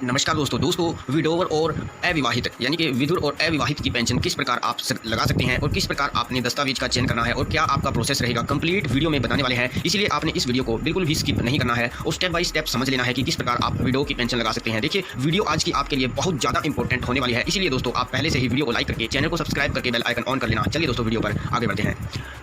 नमस्कार दोस्तों विडोवर और अविवाहित यानी कि विधुर और अविवाहित की पेंशन किस प्रकार आप लगा सकते हैं और किस प्रकार आपने दस्तावेज का चयन करना है और क्या आपका प्रोसेस रहेगा कंप्लीट वीडियो में बताने वाले हैं। इसलिए आपने इस वीडियो को बिल्कुल भी स्किप नहीं करना है और स्टेप बाय स्टेप समझ लेना है कि किस प्रकार आप विडो की पेंशन लगा सकते हैं। देखिए वीडियो आज की आपके लिए बहुत ज़्यादा इंपॉर्टेंट होने वाली है, इसलिए दोस्तों आप पहले से ही वीडियो को लाइक करके चैनल को सब्सक्राइब करके बेल आइकन ऑन कर लेना। चलिए दोस्तों वीडियो पर आगे बढ़ते हैं।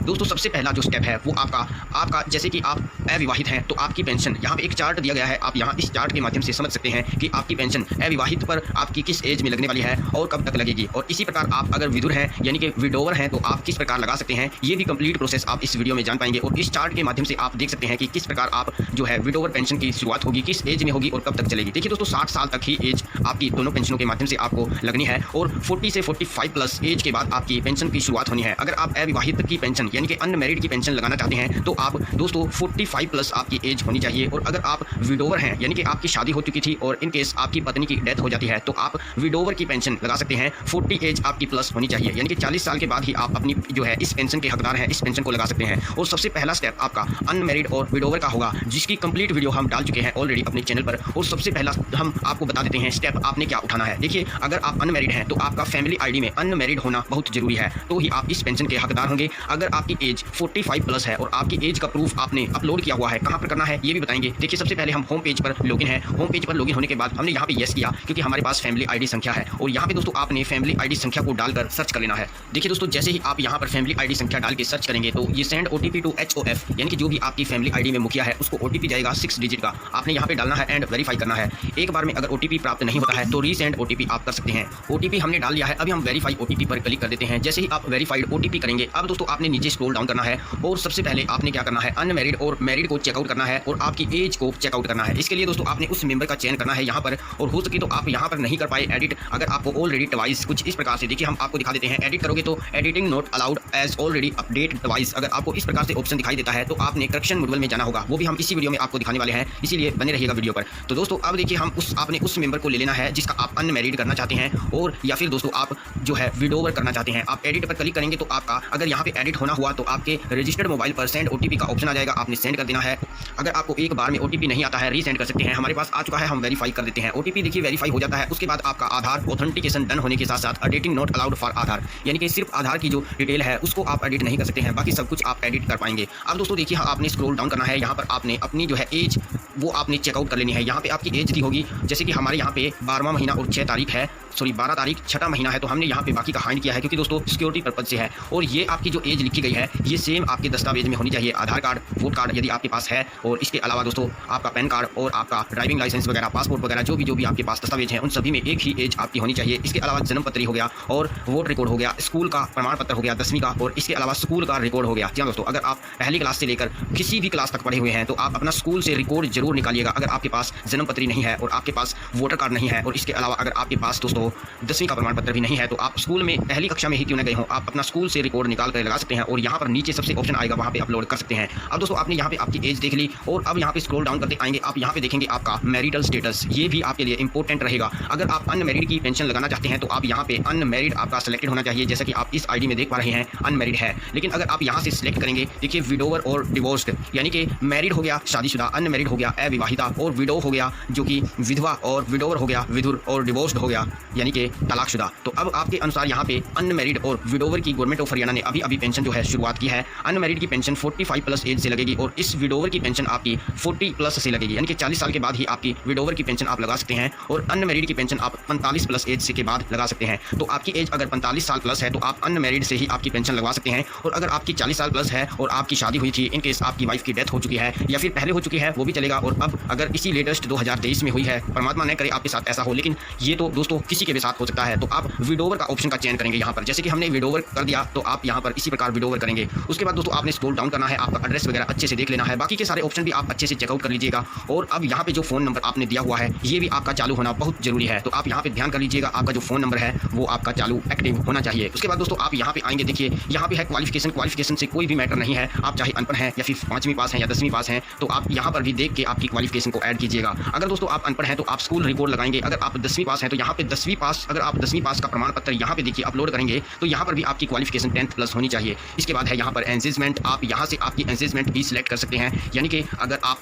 दोस्तों सबसे पहला जो स्टेप है वो आपका जैसे कि आप अविवाहित हैं तो आपकी पेंशन यहाँ पे एक चार्ट दिया गया है। आप यहाँ इस चार्ट के माध्यम से समझ सकते हैं कि आपकी पेंशन अविवाहित पर आपकी किस एज में लगने वाली है और कब तक लगेगी। और इसी प्रकार आप अगर विधुर हैं यानी कि विडोवर हैं तो आप किस प्रकार लगा सकते हैं, ये भी कंप्लीट प्रोसेस आप इस वीडियो में जान पाएंगे। और इस चार्ट के माध्यम से आप देख सकते हैं कि किस प्रकार आप जो है विडोवर पेंशन की शुरुआत होगी, किस एज में होगी और कब तक चलेगी। देखिए दोस्तों 60 साल तक ही एज आपकी दोनों पेंशनों के माध्यम से आपको लगनी है और 40 से 45 प्लस एज के बाद आपकी पेंशन की शुरुआत होनी है। अगर आप अविवाहित की पेंशन यानी कि अनमैरिड की पेंशन लगाना चाहते हैं तो आप दोस्तों 45 प्लस आपकी एज होनी चाहिए। और अगर आप विडोवर हैं यानी कि आपकी शादी हो चुकी थी और इन केस आपकी पत्नी की डेथ हो जाती है तो आप विडोवर की पेंशन लगा सकते हैं। 40 एज आपकी प्लस होनी चाहिए यानी कि 40 साल के बाद ही आप अपनी जो है इस पेंशन के हकदार हैं, इस पेंशन को लगा सकते हैं। और सबसे पहला स्टेप आपका अनमैरिड और विडोवर का होगा, जिसकी कंप्लीट वीडियो हम डाल चुके हैं ऑलरेडी अपने चैनल पर। और सबसे पहला हम आपको बता देते हैं स्टेप आपने क्या उठाना है। देखिए अगर आप अनमैरिड हैं तो आपका फैमिली आईडी में अनमैरिड होना बहुत जरूरी है, तो ही आप इस पेंशन के हकदार होंगे। अगर आपकी एज 45 प्लस है और आपकी एज का प्रूफ आपने अपलोड किया हुआ है, कहाँ पर करना है ये भी बताएंगे। देखिए सबसे पहले हम होम पेज पर लॉगिन है। होम पेज पर लॉगिन होने के बाद हमने यहाँ पे यस किया क्योंकि हमारे पास फैमिली आईडी संख्या है। और यहाँ पे दोस्तों आपने फैमिली आईडी संख्या को डालकर सर्च कर लेना है। देखिए दोस्तों जैसे ही आप यहाँ पर फैमिली आईडी संख्या डाल के सर्च करेंगे तो ये सेंड ओटीपी टू HOF यानी कि जो भी आपकी फैमिली आईडी में मुखिया है उसको ओटीपी जाएगा 6 डिजिट का, आपने यहाँ पे डालना है एंड वेरीफाई करना है। एक बार में अगर ओटीपी प्राप्त नहीं होता है तो रीसेंड ओटीपी आप कर सकते हैं। ओटीपी हमने डाल दिया है, अभी हम वेरीफाई ओटीपी पर क्लिक कर देते हैं। जैसे ही आप वेरीफाइड ओटीपी करेंगे अब दोस्तों आपने नीचे स्क्रॉल डाउन करना है और सबसे पहले आपने क्या करना है, अनमैरिड और मैरिड को चेकआउट करना है और आपकी एज को चेकआउट करना है। इसके लिए दोस्तों आपने उस मेंबर का चयन करना है यहाँ पर। और हो सके तो आप यहाँ पर नहीं कर पाए एडिट, अगर आपको ऑलरेडी डिवाइस कुछ इस प्रकार से, देखिए हम आपको दिखा देते हैं। एडिट करोगे तो editing not allowed as already update device, अगर आपको इस प्रकार से ऑप्शन दिखाई देता है तो आपने करेक्शन मॉड्यूल में जाना होगा, वो भी हम इसी वीडियो में आपको दिखाने वाले हैं, इसीलिए बने रहिएगा वीडियो पर। तो दोस्तों अब देखिए हम आपने उस मेंबर को ले लेना है जिसका आप अनमैरिड करना चाहते हैं और या फिर दोस्तों आप जो है विडोवर करना चाहते हैं। आप एडिट पर क्लिक करेंगे तो आपका अगर यहाँ पे एडिट होना हुआ तो आपके रजिस्टर्ड मोबाइल पर सेंड ओटीपी का ऑप्शन आ जाएगा, आपने सेंड कर देना है। अगर आपको एक बार में ओटीपी नहीं आता है रीसेंड कर सकते हैं, हमारे पास आ चुका है, हम वेरीफाई कर देते हैं। ओटीपी देखिए वेरीफाई हो जाता है, उसके बाद आपका आधार ऑथेंटिकेशन डन होने के साथ साथ एडिटिंग नॉट अलाउड फॉर आधार यानी कि सिर्फ आधार की जो डिटेल है उसको आप एडिट नहीं कर सकते हैं, बाकी सब कुछ आप एडिट कर पाएंगे। अब दोस्तों देखिए आपने स्क्रॉल डाउन करना है, यहाँ पर आपने अपनी जो है एज वो आपने चेकआउट कर लेनी है। यहाँ पे आपकी एज दी होगी, जैसे कि हमारे यहाँ पे 12वां महीना और 6 तारीख है, सॉरी 12 तारीख 6वां महीना है, तो हमने यहाँ पे बाकी का हाइड किया है क्योंकि दोस्तों सिक्योरिटी पर्पज से है। और ये आपकी जो एज लिखी गई है ये सेम आपके दस्तावेज में होनी चाहिए, आधार कार्ड, वोट कार्ड यदि आपके पास है, और इसके अलावा दोस्तों आपका पैन कार्ड और आपका ड्राइविंग लाइसेंस वगैरह, पासपोर्ट वगैरह जो भी आपके पास दस्तावेज हैं उन सभी में एक ही एज आपकी होनी चाहिए। इसके अलावा जन्म पत्री हो गया और वोट रिकॉर्ड हो गया, स्कूल का प्रमाण पत्र हो गया 10वीं का, और इसके अलावा स्कूल का रिकॉर्ड हो गया। जी दोस्तों अगर आप पहली क्लास से लेकर किसी भी क्लास तक पढ़े हुए हैं तो आप अपना स्कूल से रिकॉर्ड जरूर निकालिएगा। अगर आपके पास जन्म पत्री नहीं है और आपके पास वोटर कार्ड नहीं है और इसके अलावा अगर आपके पास दोस्तों 10वीं का प्रमाण पत्र भी नहीं है तो आप स्कूल में पहली कक्षा में ही क्यों न गए हो, आप अपना स्कूल से रिकॉर्ड निकाल कर लगा सकते हैं और यहाँ पर नीचे सबसे ऑप्शन आएगा वहाँ पे अपलोड कर सकते हैं। अब दोस्तों आपने यहाँ पे आपकी एज देख ली और अब यहाँ पे स्क्रॉल डाउन करते आएंगे, आप यहाँ पे देखेंगे आपका मैरिटल स्टेटस, ये भी आपके लिए इंपॉर्टेंट रहेगा। अगर आप अनमैरिड की पेंशन लगाना चाहते हैं तो आप यहाँ पे अनमैरिड आपका सेलेक्टेड होना चाहिए, जैसा कि आप इस आईडी में देख पा रहे हैं अनमैरिड है। लेकिन अगर आप यहाँ से सिलेक्ट करेंगे, देखिए विडोवर और डिवोर्स्ड यानी कि मैरिड हो गया शादीशुदा, अनमैरिड हो गया अविवाहिता, और विडो हो गया जो कि विधवा, और विडोवर हो गया विधुर, और डिवोर्स्ड हो गया यानी कि तलाकशुदा। तो अब आपके अनुसार यहाँ पे अनमैरिड और विडोवर की गवर्नमेंट ऑफ हरियाणा ने अभी पेंशन जो है शुरुआत की है। अनमैरिड की पेंशन 45 प्लस एज से लगेगी और इस विडोवर की पेंशन आपकी 40 प्लस से लगेगी यानी कि 40 साल के बाद ही आपकी विडोवर की पेंशन आप लगा सकते हैं और अनमैरिड की पेंशन आप 45 प्लस एज से के बाद लगा सकते हैं। तो आपकी एज अगर 45 साल प्लस है तो आप अनमैरिड से ही आपकी पेंशन लगवा सकते हैं। और अगर आपकी 40 साल प्लस है और आपकी शादी हुई थी, इन केस आपकी वाइफ की डेथ हो चुकी है या फिर पहले हो चुकी है वो भी चलेगा, और अब अगर इसी लेटेस्ट 2023 में हुई है, परमात्मा न करे आपके साथ ऐसा हो, लेकिन ये तो दोस्तों किसी के भी साथ हो सकता है, तो आप विडोवर का ऑप्शन का चयन करेंगे यहाँ पर। जैसे कि हमने विडोवर कर दिया तो आप यहाँ पर इसी प्रकार विडोवर करेंगे। उसके बाद दोस्तों आपने स्क्रॉल डाउन करना है, आपका एड्रेस वगैरह अच्छे से देख लेना है, बाकी के सारे ऑप्शन भी आप अच्छे से चेकआउट कर लीजिएगा। और अब यहाँ पे जो फोन नंबर आपने दिया हुआ है ये भी आपका चालू होना बहुत जरूरी है, तो आप यहाँ पे ध्यान कर लीजिएगा, आपका जो फोन नंबर है वो आपका चालू एक्टिव होना चाहिए। उसके बाद दोस्तों आप यहाँ पे आएंगे, देखिए यहाँ पे है क्वालिफिकेशन से कोई भी मैटर नहीं है, आप चाहे अनपढ़ हैं या फिर 5वीं पास हैं या 10वीं पास हैं, तो आप यहाँ पर भी देख के आपकी क्वालिफिकेशन को ऐड कीजिएगा। अगर दोस्तों आप अनपढ़ हैं तो आप स्कूल रिकॉर्ड लगाएंगे, अगर आप 10वीं पास हैं तो यहाँ पे 10वीं पास, अगर आप 10वीं पास का प्रमाण पत्र यहाँ पे देखिए अपलोड करेंगे तो यहाँ पर भी आपकी क्वालिफिकेशन 10th प्लस होनी चाहिए। इसके बाद है यहाँ पर एंगेजमेंट, आप यहाँ से आपकी एंगेजमेंट भी सिलेक्ट कर सकते हैं, यानी कि अगर आप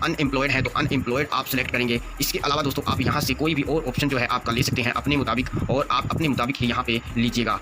अनएम्प्लॉयड हैं तो अनएम्प्लॉयड आप सिलेक्ट करेंगे। इसके अलावा दोस्तों आप यहाँ से कोई भी और ऑप्शन जो है आपका ले सकते हैं अपने मुताबिक, और आप अपने मुताबिक ही यहाँ पे लीजिएगा।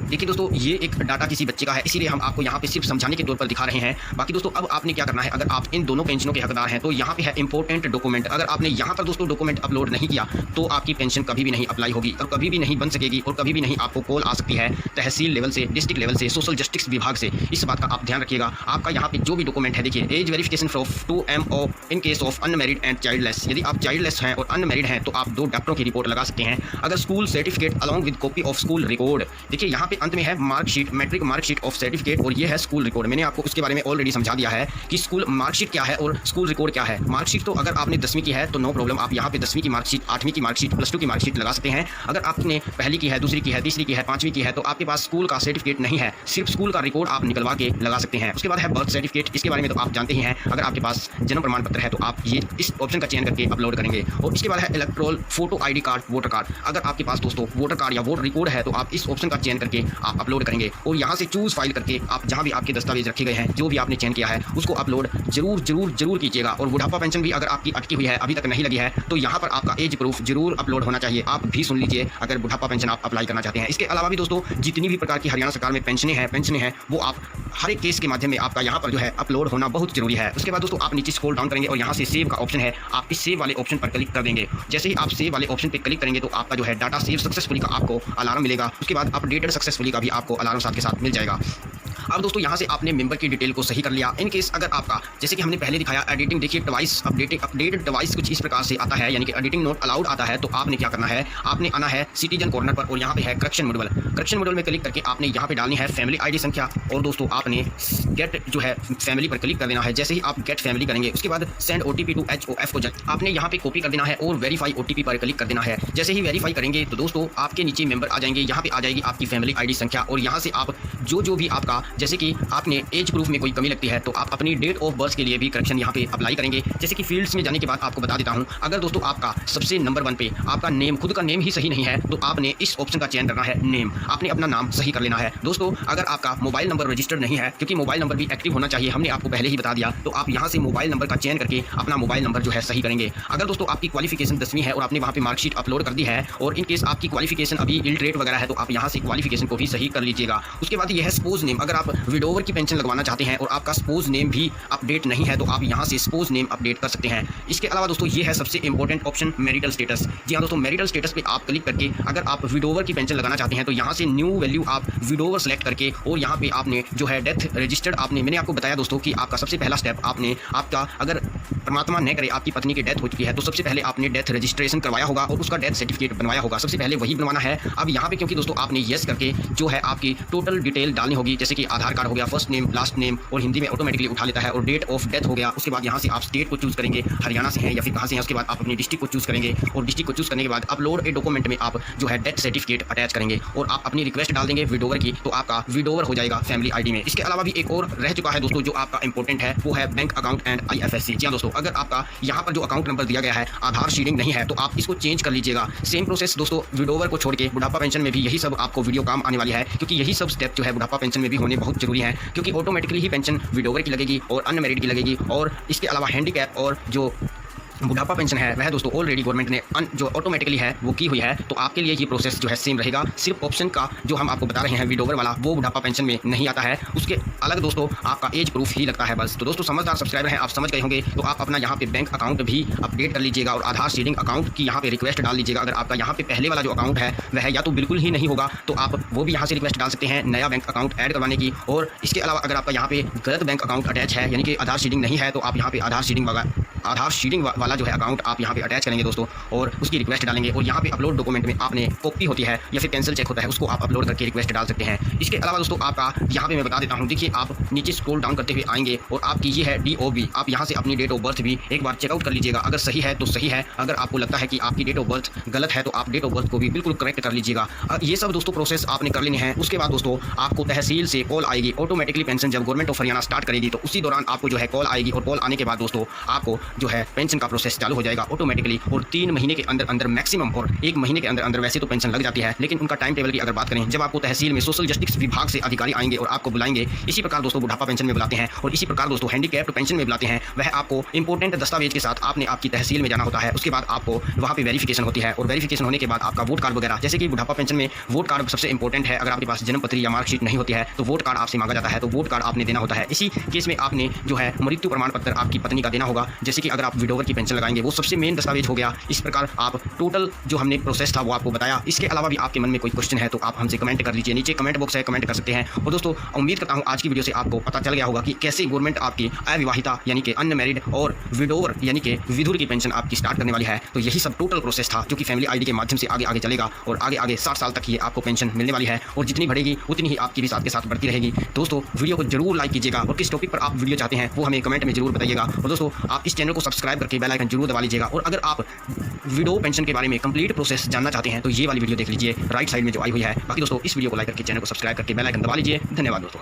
देखिए दोस्तों, ये एक डाटा किसी बच्चे का है, इसीलिए हम आपको यहाँ पे सिर्फ समझाने के तौर पर दिखा रहे हैं। बाकी दोस्तों अब आपने क्या करना है, अगर आप इन दोनों पेंशनों के हकदार हैं तो यहाँ पे है इंपॉर्टेंट डॉक्यूमेंट। अगर आपने यहाँ पर दोस्तों डॉक्यूमेंट अपलोड नहीं किया तो आपकी पेंशन कभी भी नहीं अप्लाई होगी और कभी भी नहीं बन सकेगी, और कभी भी नहीं आपको कॉल आ सकती है तहसील लेवल से, डिस्ट्रिक्ट लेवल से, सोशल जस्टिस विभाग से। इस बात का आप ध्यान रखिएगा। आपका यहाँ पे जो भी डॉक्यूमेंट है, देखिए as verification of 2MO in case of unmarried and childless. यदि आप चाइल्डलेस हैं और अनमैरिड हैं तो आप 2 डॉक्टरों की रिपोर्ट लगा सकते हैं। अगर school certificate along with copy of school record, देखिए यहाँ पे अंत में है marksheet, matric marksheet of certificate, और ये है स्कूल रिकॉर्ड। मैंने आपको उसके बारे में ऑलरेडी समझा दिया है कि स्कूल मार्कशीट क्या है और स्कूल रिकॉर्ड क्या है। मार्कशीट तो अगर आपने 10वीं की है तो नो प्रॉब्लम, आप यहाँ पे 10वीं की मार्कशीट, 8वीं की मार्कशीट, +2 की मार्कशीट लगा सकते हैं। अगर आपने पहली की है, दूसरी की है, तीसरी की है, 5वीं की है तो आपके पास स्कूल का सर्टिफिकेट नहीं है, सिर्फ स्कूल का रिकॉर्ड आप निकलवा के लगा सकते हैं। उसके बाद है बर्थ सर्टिफिकेट, इसके बारे में तो आप जानते ही हैं। अगर आपके पास जन्म प्रमाण पत्र है तो आप ये इस ऑप्शन का चयन करके अपलोड करेंगे। और इसके बाद है electoral photo ID card, voter card. अगर आपके पास दोस्तों वोटर कार्ड या वोटर रिकॉर्ड है तो आप इस ऑप्शन का चयन करके आप अपलोड करेंगे, और यहाँ से चूज फाइल करके आप जहाँ भी आपके दस्तावेज रखे गए हैं, जो भी आपने चयन किया है उसको अपलोड जरूर जरूर जरूर कीजिएगा। और बुढ़ापा पेंशन भी अगर आपकी अटकी हुई है, अभी तक नहीं लगी है, तो यहाँ पर आपका एज प्रूफ जरूर अपलोड होना चाहिए। आप भी सुन लीजिए अगर बुढ़ापा पेंशन आप अप्लाई करना चाहते हैं। इसके अलावा भी दोस्तों जितनी भी प्रकार की हरियाणा सरकार में पेंशनें हैं वो आप हर एक केस के माध्यम में आपका यहाँ पर जो है अपलोड होना बहुत जरूरी है। उसके बाद दोस्तों आप नीचे स्क्रॉल डाउन करेंगे और यहाँ से सेव का ऑप्शन है, आप इस सेव वाले ऑप्शन पर क्लिक कर देंगे। जैसे ही आप सेव वाले ऑप्शन पर क्लिक करेंगे तो आपका जो है डाटा सेव सक्सेसफुली का आपको अलार्म मिलेगा। उसके बाद अपडेटेड सक्सेसफुली का भी आपको अलार्म साथ के साथ मिल जाएगा। अब दोस्तों यहाँ से आपने मेंबर की डिटेल को सही कर लिया। इन केस अगर आपका, जैसे कि हमने पहले दिखाया, एडिटिंग, देखिए डिवाइस अपडेटेड डिवाइस कुछ इस प्रकार से आता है, यानी कि एडिटिंग नॉट अलाउड आता है, तो आपने क्या करना है, आपने आना है सिटीजन कॉर्नर पर और यहाँ पे है करेक्शन मॉड्यूल। करेक्शन मॉड्यूल में क्लिक करके आपने यहाँ पे डालनी है फैमिली ID संख्या, और दोस्तों आपने गेट जो है फैमिली पर क्लिक कर देना है। जैसे ही आप गेट फैमिली करेंगे उसके बाद सेंड OTP टू HOF को आपने यहाँ पे कॉपी कर देना है और वेरीफाई OTP पर क्लिक कर देना है। जैसे ही वेरीफाई करेंगे तो दोस्तों आपके नीचे मेंबर आ जाएंगे, यहाँ पे आ जाएगी आपकी फैमिली ID संख्या, और यहाँ से आप जो भी आपका, जैसे कि आपने एज प्रूफ में कोई कमी लगती है तो आप अपनी डेट ऑफ बर्थ के लिए भी करेक्शन यहाँ पे अप्लाई करेंगे। जैसे कि फील्ड्स में जाने के बाद आपको बता देता हूँ, अगर दोस्तों आपका सबसे नंबर 1 पे आपका नेम, खुद का नेम ही सही नहीं है तो आपने इस ऑप्शन का चयन करना है नेम, आपने अपना नाम सही कर लेना है। दोस्तों अगर आपका मोबाइल नंबर रजिस्टर्ड नहीं है, क्योंकि मोबाइल नंबर भी एक्टिव होना चाहिए, हमने आपको पहले ही बता दिया, तो आप यहाँ से मोबाइल नंबर का चयन करके अपना मोबाइल नंबर जो है सही करेंगे। अगर दोस्तों आपकी क्वालिफिकेशन 10वीं है और आपने वहाँ पे मार्कशीट अपलोड कर दी है, और इन केस आपकी क्वालिफिकेशन अभी इलिटरेट वगैरह है तो आप यहाँ से क्वालिफिकेशन को भी सही कर लीजिएगा। उसके बाद ये है स्पोज नेम, अगर आप विडोवर की पेंशन लगवाना चाहते हैं और आपका स्पोज नेम भी अपडेट नहीं है तो आप यहाँ से स्पोज नेम अपडेट कर सकते हैं। इसके अलावा दोस्तों ये है सबसे इंपॉर्टेंट ऑप्शन मैरिटल स्टेटस। जी हाँ दोस्तों, मैरिटल स्टेटस पे आप क्लिक करके अगर आप विडोवर की पेंशन लगाना चाहते हैं तो यहाँ से न्यू वैल्यू आप विडोवर सेलेक्ट करके, और यहाँ पे आपने जो है डेथ रजिस्टर्ड, आपने, मैंने आपको बताया दोस्तों कि आपका सबसे पहला स्टेप, आपने आपका अगर परमात्मा न करे आपकी पत्नी की डेथ हो चुकी है तो सबसे पहले आपने डेथ रजिस्ट्रेशन करवाया होगा और उसका डेथ सर्टिफिकेट बनवाया होगा, सबसे पहले वही बनवाना है। अब यहाँ पे क्योंकि दोस्तों आपने येस करके जो है आपकी टोटल डिटेल डालनी होगी, जैसे कि आधार कार्ड हो गया, फर्स्ट नेम, लास्ट नेम, और हिंदी में ऑटोमेटिकली उठा लेता है, और डेट ऑफ डेथ हो गया। उसके बाद यहाँ से आप स्टेट को चूज करेंगे, हरियाणा से हैं या फिर कहाँ से हैं। उसके बाद आप अपनी डिस्ट्रिक्ट को चूज करेंगे, और डिस्ट्रिक्ट को चूज करने के बाद अपलोड ए डॉक्यूमेंट में आप जो है डेथ सर्टिफिकेट अटैच करेंगे और आप अपनी रिक्वेस्ट डाल देंगे विडोवर की, तो आपका विडोवर हो जाएगा फैमिली ID में। इसके अलावा भी एक और रह चुका है दोस्तों जो आपका इंपॉर्टेंट है, वो है बैंक अकाउंट एंड IFSC। जी हाँ दोस्तों, अगर आपका यहाँ पर जो अकाउंट नंबर दिया गया है आधार शीडिंग नहीं है तो आप इसको चेंज कर लीजिएगा। सेम प्रोसेस दोस्तों विडोवर को छोड़ के बुढ़ापा पेंशन में भी यही सब आपको वीडियो काम आने वाली है, क्योंकि यही सब स्टेप जो है बुढ़ापा पेंशन में भी होने बहुत जरूरी है, क्योंकि ऑटोमेटिकली ही पेंशन विडोवर की लगेगी और अनमैरिड की लगेगी। और इसके अलावा हैंडीकैप और जो बुढ़ापा पेंशन है वह दोस्तों ऑलरेडी गवर्नमेंट ने जो ऑटोमेटिकली है वो की हुई है, तो आपके लिए ये प्रोसेस जो है सेम रहेगा। सिर्फ ऑप्शन का जो हम आपको बता रहे हैं विडोवर वाला, वो बुढ़ापा पेंशन में नहीं आता है, उसके अलग दोस्तों आपका एज प्रूफ ही लगता है बस। तो दोस्तों समझदार सब्सक्राइबर हैं, आप समझ गए होंगे, तो आप अपना यहाँ पे बैंक अकाउंट भी अपडेट कर लीजिएगा और आधार सीडिंग अकाउंट की यहाँ पे रिक्वेस्ट डाल लीजिएगा। अगर आपका यहाँ पे पहले वाला जो अकाउंट है वह या तो बिल्कुल ही नहीं होगा तो आप वो भी यहाँ से रिक्वेस्ट डाल सकते हैं नया बैंक अकाउंट ऐड करवाने की। और इसके अलावा अगर आपका यहाँ पे गलत बैंक अकाउंट अटैच है, यानी कि आधार सीडिंग नहीं है, तो आप यहाँ पे आधार सीडिंग वाला जो है अकाउंट आप यहाँ पे अटैच करेंगे दोस्तों, और उसकी रिक्वेस्ट डालेंगे, और यहाँ पे अपलोड डॉक्यूमेंट में आपने कॉपी होती है या फिर कैंसिल चेक होता है, उसको आप अपलोड करके रिक्वेस्ट डाल सकते हैं। इसके अलावा दोस्तों आपका यहाँ पे मैं बता देता हूँ, देखिए आप नीचे स्क्रॉल डाउन करते हुए आएंगे और आपकी ये है DOB, आप यहाँ से अपनी डेट ऑफ बर्थ भी एक बार चेकआउट कर लीजिएगा। अगर सही है तो सही है, अगर आपको लगता है कि आपकी डेट ऑफ बर्थ गलत है तो आप डेट ऑफ बर्थ को भी बिल्कुल करेक्ट कर लीजिएगा। ये सब दोस्तों प्रोसेस आपने कर लेने हैं। उसके बाद दोस्तों आपको तहसील से कॉल आएगी, ऑटोमेटिकली पेंशन जब गवर्नमेंट ऑफ हरियाणा स्टार्ट करेगी तो उसी दौरान आपको जो है कॉल आएगी, और कॉल आने के बाद दोस्तों आपको जो है पेंशन का प्रोसेस चालू हो जाएगा ऑटोमेटिकली, और 3 महीने के अंदर अंदर मैक्सिमम और 1 महीने के अंदर अंदर वैसे तो पेंशन लग जाती है, लेकिन उनका टाइम टेबल की अगर बात करें, जब आपको तहसील में सोशल जस्टिस विभाग से अधिकारी आएंगे और आपको बुलाएंगे, इसी प्रकार दोस्तों बुढ़ापा पेंशन में बुलाते हैं और इसी प्रकार दोस्तों हैंडीकैप्ड पेंशन में बुलाते हैं, वह आपको इंपॉर्टेंट दस्तावेज के साथ आपने आपकी तहसील में जाना होता है। उसके बाद आपको वहाँ पे वेरिफिकेशन होती है और वेरिफिकेशन होने के बाद आपका वोट कार्ड वगैरह, जैसे कि बुढ़ापा पेंशन में वोट कार्ड सबसे इंपॉर्टेंट है। अगर आपके पास जन्म पत्री या मार्कशीट नहीं होती है तो वोट कार्ड आपसे मांगा जाता है, तो वोट कार्ड आपने देना होता है। इसी केस में आपने जो है मृत्यु प्रमाण पत्र आपकी पत्नी का देना होगा, जैसे कि अगर आप विडोवर की पेंशन लगाएंगे वो सबसे मेन दस्तावेज हो गया। इस प्रकार आप टोटल जो हमने प्रोसेस था वो आपको बताया। इसके अलावा भी आपके मन में कोई क्वेश्चन है तो आप हमसे कमेंट कर लीजिए, नीचे कमेंट बॉक्स है, कमेंट कर सकते हैं। और दोस्तों उम्मीद करता हूँ आज की वीडियो से आपको पता चल गया होगा कि कैसे गवर्नमेंट आपकी अविवाहिता यानी कि अनमैरिड और विडोवर यानी कि विधुर की पेंशन आपकी स्टार्ट करने वाली है। तो यही सब टोटल प्रोसेस था जो कि फैमिली आईडी के माध्यम से आगे आगे चलेगा और आगे आगे 60 साल तक ये आपको पेंशन मिलने वाली है, और जितनी बढ़ेगी उतनी ही आपकी भी साथ के साथ बढ़ती रहेगी। दोस्तों वीडियो को जरूर लाइक कीजिएगा और किस टॉपिक पर आप वीडियो चाहते हैं वो हमें कमेंट में जरूर बताइएगा। और दोस्तों आप इस चैनल को सब्सक्राइब करके बेल आइकन जरूर दबा लीजिएगा। और अगर आप विडो पेंशन के बारे में कंप्लीट प्रोसेस जानना चाहते हैं तो ये वाली वीडियो देख लीजिए, राइट साइड में जो आई हुई है। बाकी दोस्तों इस वीडियो को लाइक करके चैनल को सब्सक्राइब करके बेल आइकन दबा लीजिए। धन्यवाद दोस्तों।